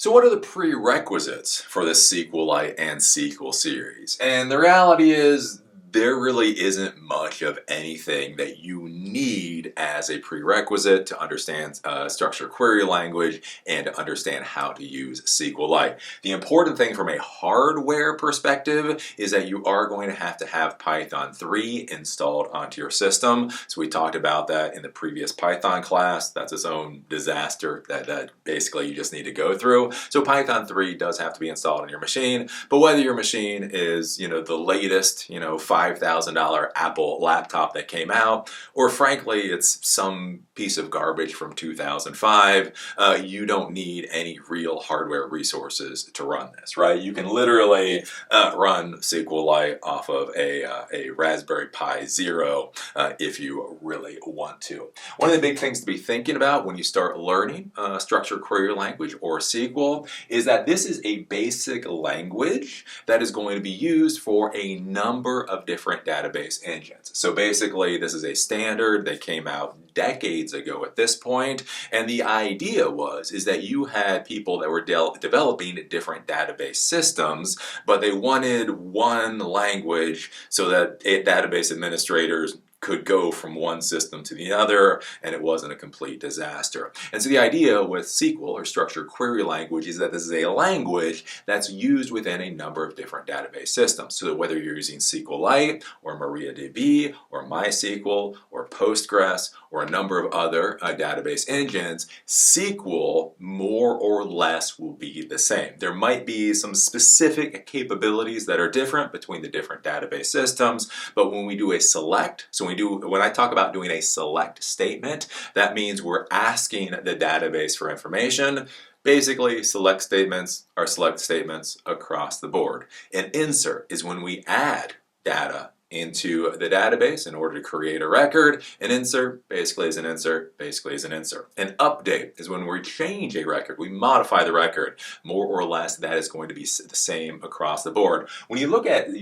So what are the prerequisites for the SQLite and SQL series? And the reality is there really isn't much of anything that you need as a prerequisite to understand structured query language and to understand how to use SQLite. The important thing from a hardware perspective is that you are going to have Python 3 installed onto your system. So we talked about that in the previous Python class. That's its own disaster that basically you just need to go through. So Python 3 does have to be installed on your machine, but whether your machine is, the latest, $5,000 Apple laptop that came out, or frankly, it's some piece of garbage from 2005, you don't need any real hardware resources to run this, right? You can literally run SQLite off of a Raspberry Pi Zero if you really want to. One of the big things to be thinking about when you start learning structured query language or SQL is that this is a basic language that is going to be used for a number of different database engines. So basically, this is a standard that came out decades ago at this point, and the idea is that you had people that were developing different database systems, but they wanted one language so that database administrators could go from one system to the other, and it wasn't a complete disaster. And so the idea with SQL, or structured query language, is that this is a language that's used within a number of different database systems. So that whether you're using SQLite, or MariaDB, or MySQL, or Postgres, or a number of other database engines, SQL more or less will be the same. There might be some specific capabilities that are different between the different database systems, but when we do a select, when I talk about doing a select statement, that means we're asking the database for information. Basically, select statements are select statements across the board. An insert is when we add data into the database in order to create a record. An insert basically is an insert, basically is an insert. An update is when we change a record, we modify the record. More or less, that is going to be the same across the board. When you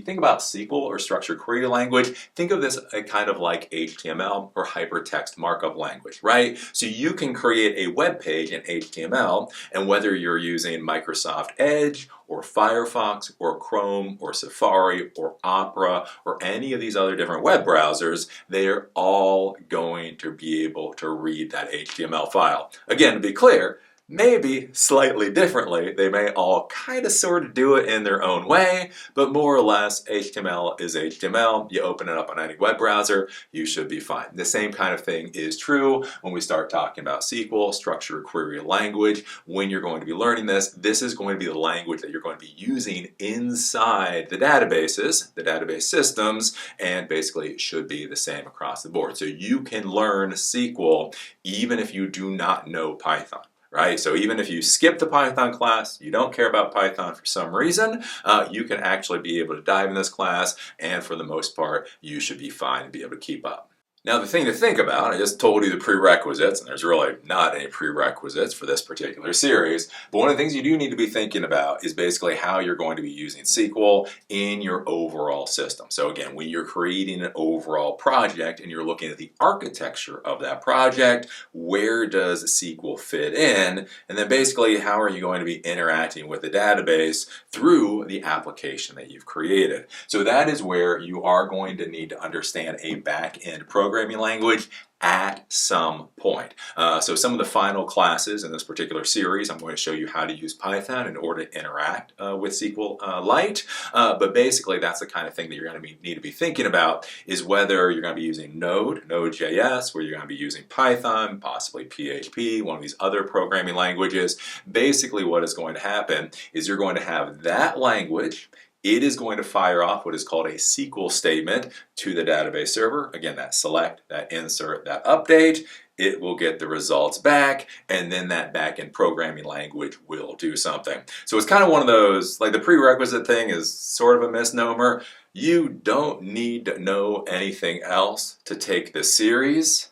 think about SQL or structured query language, think of this kind of like HTML or hypertext markup language, right? So you can create a web page in HTML, and whether you're using Microsoft Edge or Firefox or Chrome or Safari or Opera or any of these other different web browsers, they're all going to be able to read that HTML file. Again, to be clear, maybe slightly differently. They may all kind of sort of do it in their own way, but more or less HTML is HTML. You open it up on any web browser, you should be fine. The same kind of thing is true when we start talking about SQL, structured query language. When you're going to be learning this, this is going to be the language that you're going to be using inside the databases, the database systems, and basically it should be the same across the board. So you can learn SQL even if you do not know Python. Right? So even if you skip the Python class, you don't care about Python for some reason, you can actually be able to dive in this class, and for the most part, you should be fine and be able to keep up. Now the thing to think about, I just told you the prerequisites, and there's really not any prerequisites for this particular series, but one of the things you do need to be thinking about is basically how you're going to be using SQL in your overall system. So again, when you're creating an overall project and you're looking at the architecture of that project, where does SQL fit in? And then basically, how are you going to be interacting with the database through the application that you've created? So that is where you are going to need to understand a back-end programming language at some point. So some of the final classes in this particular series, I'm going to show you how to use Python in order to interact with SQLite. But basically, that's the kind of thing that you're going to need to be thinking about, is whether you're going to be using Node.js, where you're going to be using Python, possibly PHP, one of these other programming languages. Basically, what is going to happen is you're going to have that language. It is going to fire off what is called a SQL statement to the database server. Again, that select, that insert, that update. It will get the results back, and then that backend programming language will do something. So it's kind of one of those, like the prerequisite thing is sort of a misnomer. You don't need to know anything else to take this series.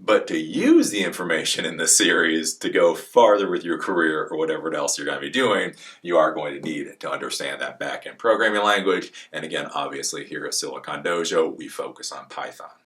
But to use the information in this series to go farther with your career or whatever else you're going to be doing, you are going to need to understand that back-end programming language. And again, obviously here at Silicon Dojo, we focus on Python.